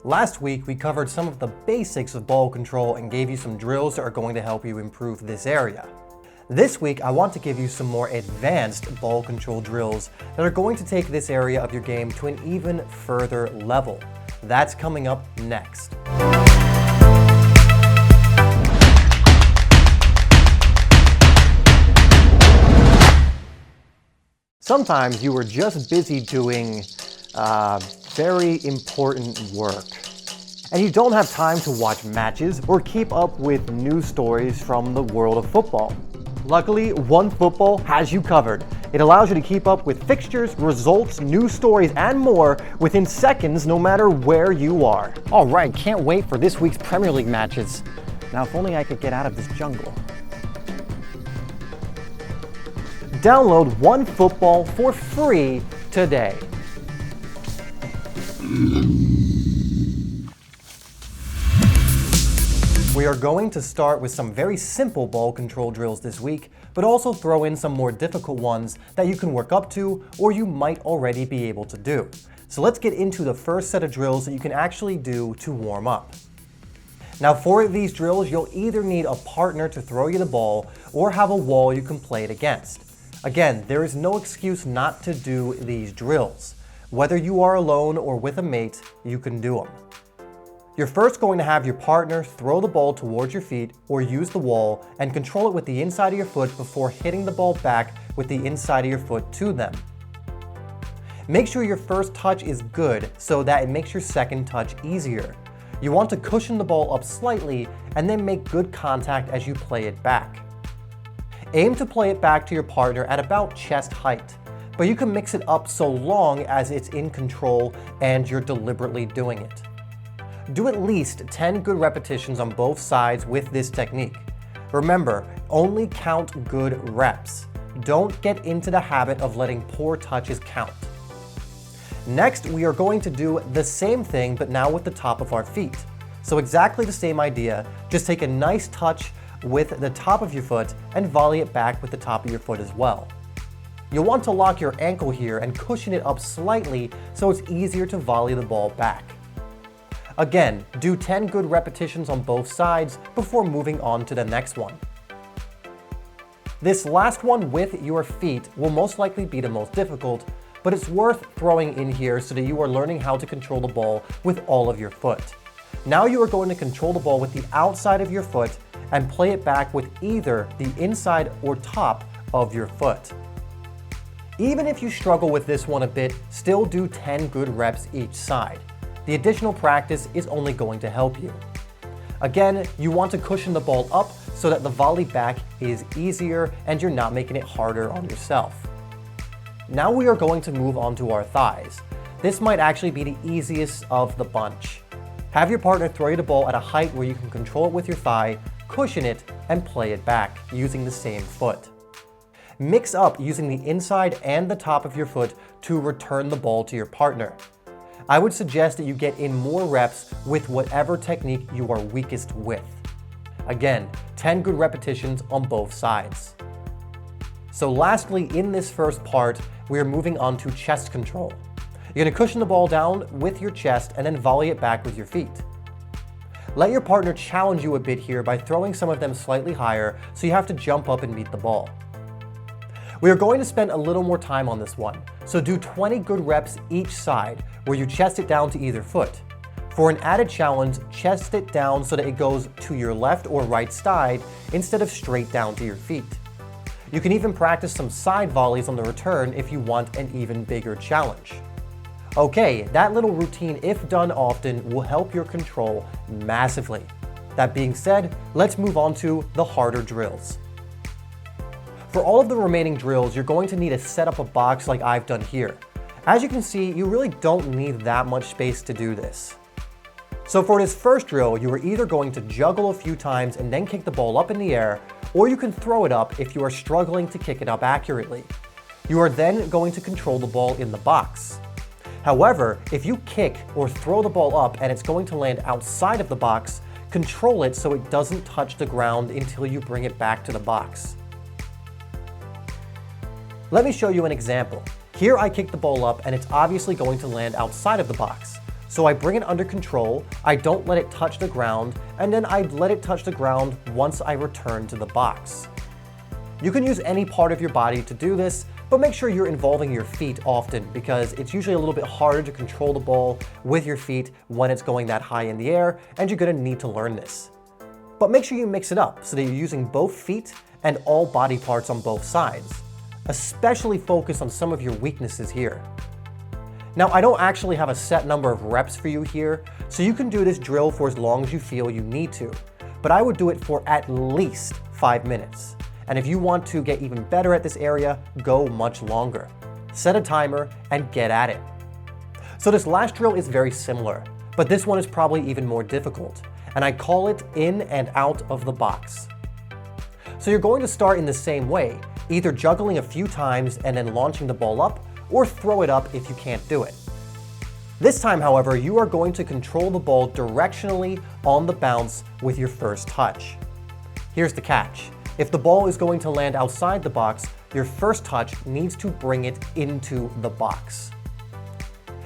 Last week, we covered some of the basics of ball control and gave you some drills that are going to help you improve this area. This week, I want to give you some more advanced ball control drills that are going to take this area of your game to an even further level. That's coming up next. Sometimes you are just busy doing very important work, and you don't have time to watch matches or keep up with news stories from the world of football. Luckily, OneFootball has you covered. It allows you to keep up with fixtures, results, news stories, and more within seconds, no matter where you are. All right, can't wait for this week's Premier League matches. Now, if only I could get out of this jungle. Download OneFootball for free today. We are going to start with some very simple ball control drills this week, but also throw in some more difficult ones that you can work up to or you might already be able to do. So let's get into the first set of drills that you can actually do to warm up. Now for these drills, you'll either need a partner to throw you the ball or have a wall you can play it against. Again, there is no excuse not to do these drills. Whether you are alone or with a mate, you can do them. You're first going to have your partner throw the ball towards your feet or use the wall and control it with the inside of your foot before hitting the ball back with the inside of your foot to them. Make sure your first touch is good so that it makes your second touch easier. You want to cushion the ball up slightly and then make good contact as you play it back. Aim to play it back to your partner at about chest height, but you can mix it up so long as it's in control and you're deliberately doing it. Do at least 10 good repetitions on both sides with this technique. Remember, only count good reps. Don't get into the habit of letting poor touches count. Next, we are going to do the same thing, but now with the top of our feet. So exactly the same idea, just take a nice touch with the top of your foot and volley it back with the top of your foot as well. You'll want to lock your ankle here and cushion it up slightly so it's easier to volley the ball back. Again, do 10 good repetitions on both sides before moving on to the next one. This last one with your feet will most likely be the most difficult, but it's worth throwing in here so that you are learning how to control the ball with all of your foot. Now you are going to control the ball with the outside of your foot and play it back with either the inside or top of your foot. Even if you struggle with this one a bit, still do 10 good reps each side. The additional practice is only going to help you. Again, you want to cushion the ball up so that the volley back is easier and you're not making it harder on yourself. Now we are going to move on to our thighs. This might actually be the easiest of the bunch. Have your partner throw you the ball at a height where you can control it with your thigh, cushion it, and play it back using the same foot. Mix up using the inside and the top of your foot to return the ball to your partner. I would suggest that you get in more reps with whatever technique you are weakest with. Again, 10 good repetitions on both sides. So lastly, in this first part, we are moving on to chest control. You're going to cushion the ball down with your chest and then volley it back with your feet. Let your partner challenge you a bit here by throwing some of them slightly higher so you have to jump up and meet the ball. We are going to spend a little more time on this one, so do 20 good reps each side where you chest it down to either foot. For an added challenge, chest it down so that it goes to your left or right side instead of straight down to your feet. You can even practice some side volleys on the return if you want an even bigger challenge. Okay, that little routine, if done often, will help your control massively. That being said, let's move on to the harder drills. For all of the remaining drills, you're going to need to set up a box like I've done here. As you can see, you really don't need that much space to do this. So for this first drill, you are either going to juggle a few times and then kick the ball up in the air, or you can throw it up if you are struggling to kick it up accurately. You are then going to control the ball in the box. However, if you kick or throw the ball up and it's going to land outside of the box, control it so it doesn't touch the ground until you bring it back to the box. Let me show you an example. Here I kick the ball up and it's obviously going to land outside of the box. So I bring it under control, I don't let it touch the ground, and then I let it touch the ground once I return to the box. You can use any part of your body to do this, but make sure you're involving your feet often because it's usually a little bit harder to control the ball with your feet when it's going that high in the air, and you're gonna need to learn this. But make sure you mix it up so that you're using both feet and all body parts on both sides. Especially focus on some of your weaknesses here. Now, I don't actually have a set number of reps for you here, so you can do this drill for as long as you feel you need to, but I would do it for at least 5 minutes. And if you want to get even better at this area, go much longer. Set a timer and get at it. So this last drill is very similar, but this one is probably even more difficult, and I call it in and out of the box. So you're going to start in the same way, either juggling a few times and then launching the ball up, or throw it up if you can't do it. This time, however, you are going to control the ball directionally on the bounce with your first touch. Here's the catch. If the ball is going to land outside the box, your first touch needs to bring it into the box.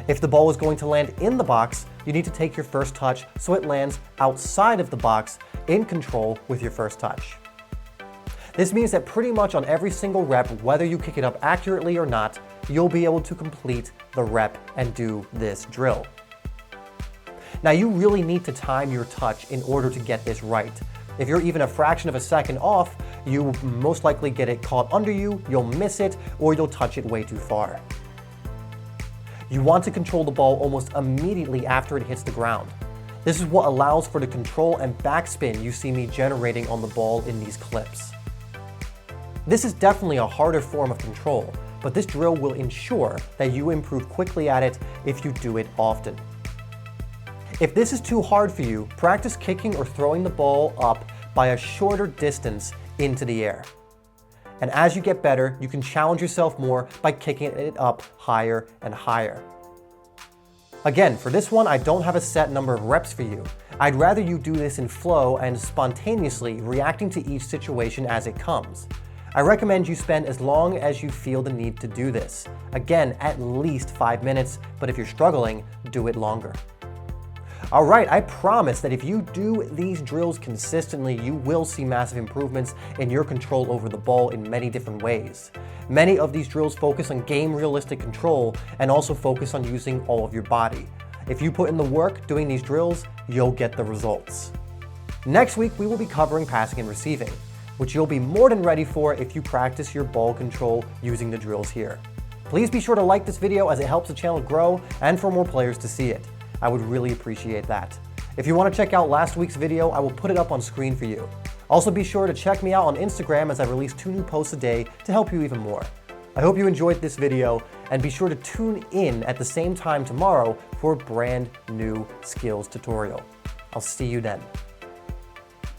If the ball is going to land in the box, you need to take your first touch so it lands outside of the box in control with your first touch. This means that pretty much on every single rep, whether you kick it up accurately or not, you'll be able to complete the rep and do this drill. Now, you really need to time your touch in order to get this right. If you're even a fraction of a second off, you most likely get it caught under you, you'll miss it, or you'll touch it way too far. You want to control the ball almost immediately after it hits the ground. This is what allows for the control and backspin you see me generating on the ball in these clips. This is definitely a harder form of control, but this drill will ensure that you improve quickly at it if you do it often. If this is too hard for you, practice kicking or throwing the ball up by a shorter distance into the air. And as you get better, you can challenge yourself more by kicking it up higher and higher. Again, for this one, I don't have a set number of reps for you. I'd rather you do this in flow and spontaneously reacting to each situation as it comes. I recommend you spend as long as you feel the need to do this. Again, at least 5 minutes, but if you're struggling, do it longer. All right, I promise that if you do these drills consistently, you will see massive improvements in your control over the ball in many different ways. Many of these drills focus on game realistic control and also focus on using all of your body. If you put in the work doing these drills, you'll get the results. Next week, we will be covering passing and receiving, which you'll be more than ready for if you practice your ball control using the drills here. Please be sure to like this video as it helps the channel grow and for more players to see it. I would really appreciate that. If you want to check out last week's video, I will put it up on screen for you. Also be sure to check me out on Instagram as I release 2 new posts a day to help you even more. I hope you enjoyed this video and be sure to tune in at the same time tomorrow for a brand new skills tutorial. I'll see you then.